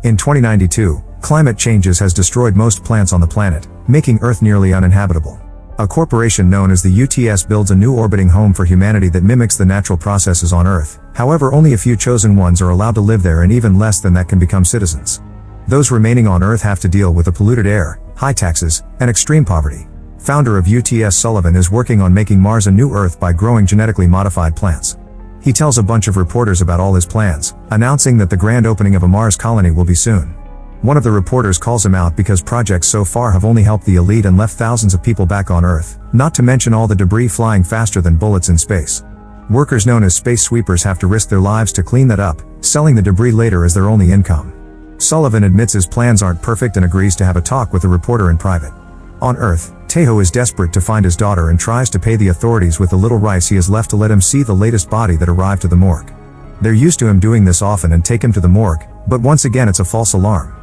In 2092, climate changes has destroyed most plants on the planet, making Earth nearly uninhabitable. A corporation known as the UTS builds a new orbiting home for humanity that mimics the natural processes on Earth. However, only a few chosen ones are allowed to live there, and even less than that can become citizens. Those remaining on Earth have to deal with the polluted air, high taxes, and extreme poverty. Founder of UTS Sullivan is working on making Mars a new Earth by growing genetically modified plants. He tells a bunch of reporters about all his plans, announcing that the grand opening of a Mars colony will be soon. One of the reporters calls him out because projects so far have only helped the elite and left thousands of people back on Earth, not to mention all the debris flying faster than bullets in space. Workers known as space sweepers have to risk their lives to clean that up, selling the debris later as their only income. Sullivan admits his plans aren't perfect and agrees to have a talk with the reporter in private. On Earth, Tae-ho is desperate to find his daughter and tries to pay the authorities with the little rice he has left to let him see the latest body that arrived to the morgue. They're used to him doing this often and take him to the morgue, but once again it's a false alarm.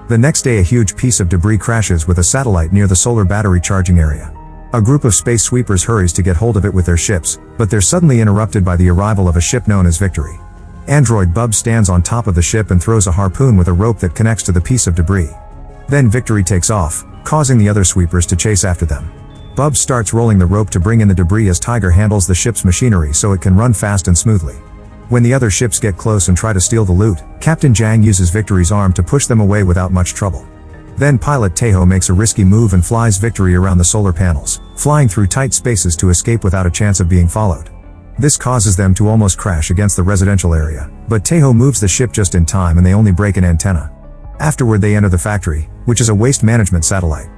The next day a huge piece of debris crashes with a satellite near the solar battery charging area. A group of space sweepers hurries to get hold of it with their ships, but they're suddenly interrupted by the arrival of a ship known as Victory. Android Bub stands on top of the ship and throws a harpoon with a rope that connects to the piece of debris. Then Victory takes off, causing the other sweepers to chase after them. Bub starts rolling the rope to bring in the debris as Tiger handles the ship's machinery so it can run fast and smoothly. When the other ships get close and try to steal the loot, Captain Jang uses Victory's arm to push them away without much trouble. Then pilot Tae-ho makes a risky move and flies Victory around the solar panels, flying through tight spaces to escape without a chance of being followed. This causes them to almost crash against the residential area, but Tae-ho moves the ship just in time and they only break an antenna. Afterward they enter the factory, which is a waste management satellite.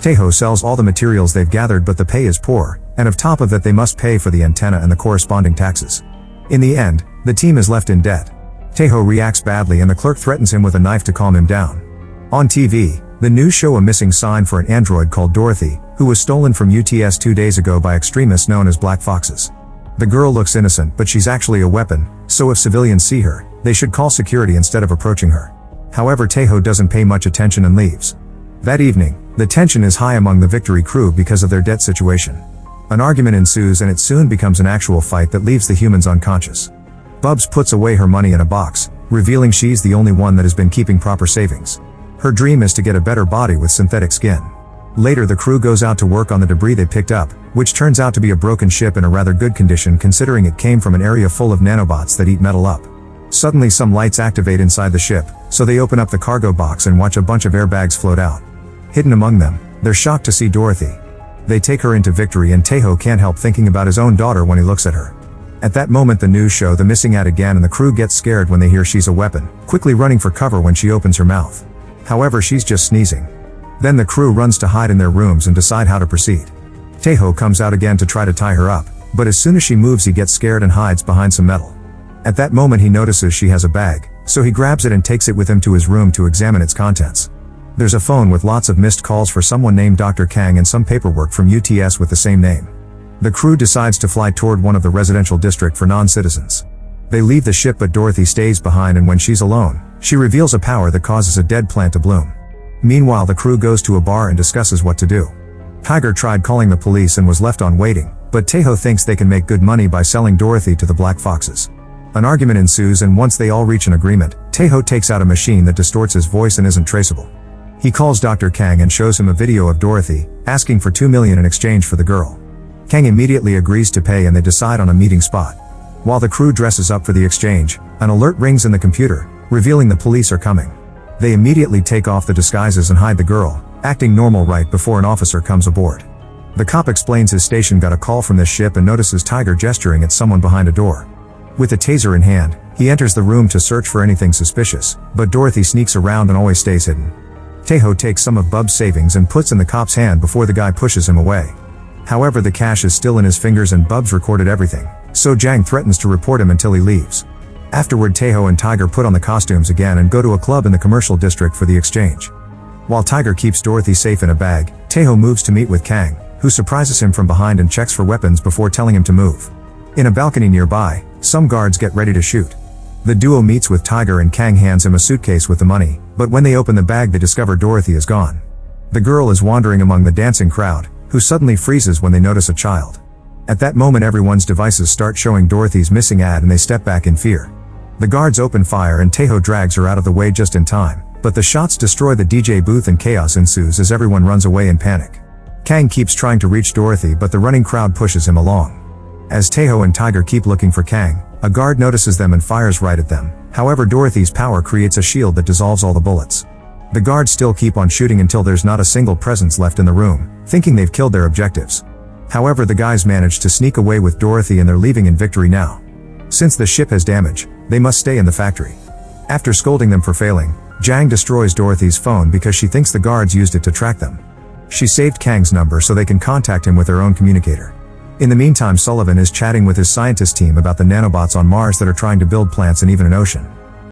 Tae-ho sells all the materials they've gathered, but the pay is poor, and on top of that they must pay for the antenna and the corresponding taxes. In the end, the team is left in debt. Tae-ho reacts badly and the clerk threatens him with a knife to calm him down. On TV, the news show a missing sign for an android called Dorothy, who was stolen from UTS 2 days ago by extremists known as Black Foxes. The girl looks innocent, but she's actually a weapon, so if civilians see her, they should call security instead of approaching her. However, Tae-ho doesn't pay much attention and leaves. That evening, the tension is high among the Victory crew because of their debt situation. An argument ensues and it soon becomes an actual fight that leaves the humans unconscious. Bubs puts away her money in a box, revealing she's the only one that has been keeping proper savings. Her dream is to get a better body with synthetic skin. Later the crew goes out to work on the debris they picked up, which turns out to be a broken ship in a rather good condition considering it came from an area full of nanobots that eat metal up. Suddenly some lights activate inside the ship, so they open up the cargo box and watch a bunch of airbags float out. Hidden among them, they're shocked to see Dorothy. They take her into Victory and Tae-ho can't help thinking about his own daughter when he looks at her. At that moment the news show the missing ad again and the crew gets scared when they hear she's a weapon, quickly running for cover when she opens her mouth. However, she's just sneezing. Then the crew runs to hide in their rooms and decide how to proceed. Tae-ho comes out again to try to tie her up, but as soon as she moves he gets scared and hides behind some metal. At that moment he notices she has a bag, so he grabs it and takes it with him to his room to examine its contents. There's a phone with lots of missed calls for someone named Dr. Kang and some paperwork from UTS with the same name. The crew decides to fly toward one of the residential district for non-citizens. They leave the ship but Dorothy stays behind, and when she's alone, she reveals a power that causes a dead plant to bloom. Meanwhile the crew goes to a bar and discusses what to do. Tiger tried calling the police and was left on waiting, but Tae-ho thinks they can make good money by selling Dorothy to the Black Foxes. An argument ensues and once they all reach an agreement, Tae-ho takes out a machine that distorts his voice and isn't traceable. He calls Dr. Kang and shows him a video of Dorothy, asking for $2 million in exchange for the girl. Kang immediately agrees to pay and they decide on a meeting spot. While the crew dresses up for the exchange, an alert rings in the computer, revealing the police are coming. They immediately take off the disguises and hide the girl, acting normal right before an officer comes aboard. The cop explains his station got a call from this ship and notices Tiger gesturing at someone behind a door. With a taser in hand, he enters the room to search for anything suspicious, but Dorothy sneaks around and always stays hidden. Tae-ho takes some of Bub's savings and puts in the cop's hand before the guy pushes him away. However, the cash is still in his fingers and Bub's recorded everything, so Jang threatens to report him until he leaves. Afterward Tae-ho and Tiger put on the costumes again and go to a club in the commercial district for the exchange. While Tiger keeps Dorothy safe in a bag, Tae-ho moves to meet with Kang, who surprises him from behind and checks for weapons before telling him to move. In a balcony nearby, some guards get ready to shoot. The duo meets with Tiger and Kang hands him a suitcase with the money, but when they open the bag they discover Dorothy is gone. The girl is wandering among the dancing crowd, who suddenly freezes when they notice a child. At that moment everyone's devices start showing Dorothy's missing ad and they step back in fear. The guards open fire and Tae-ho drags her out of the way just in time, But the shots destroy the DJ booth and chaos ensues as everyone runs away in panic. Kang keeps trying to reach Dorothy, but the running crowd pushes him along. As Taeho and Tiger keep looking for Kang, a guard notices them and fires right at them. However, Dorothy's power creates a shield that dissolves all the bullets. The guards still keep on shooting until there's not a single presence left in the room, thinking they've killed their objectives. However, the guys manage to sneak away with Dorothy and they're leaving in victory now. Since the ship has damage, they must stay in the factory. After scolding them for failing, Jang destroys Dorothy's phone because she thinks the guards used it to track them. She saved Kang's number so they can contact him with their own communicator. In the meantime, Sullivan is chatting with his scientist team about the nanobots on Mars that are trying to build plants and even an ocean.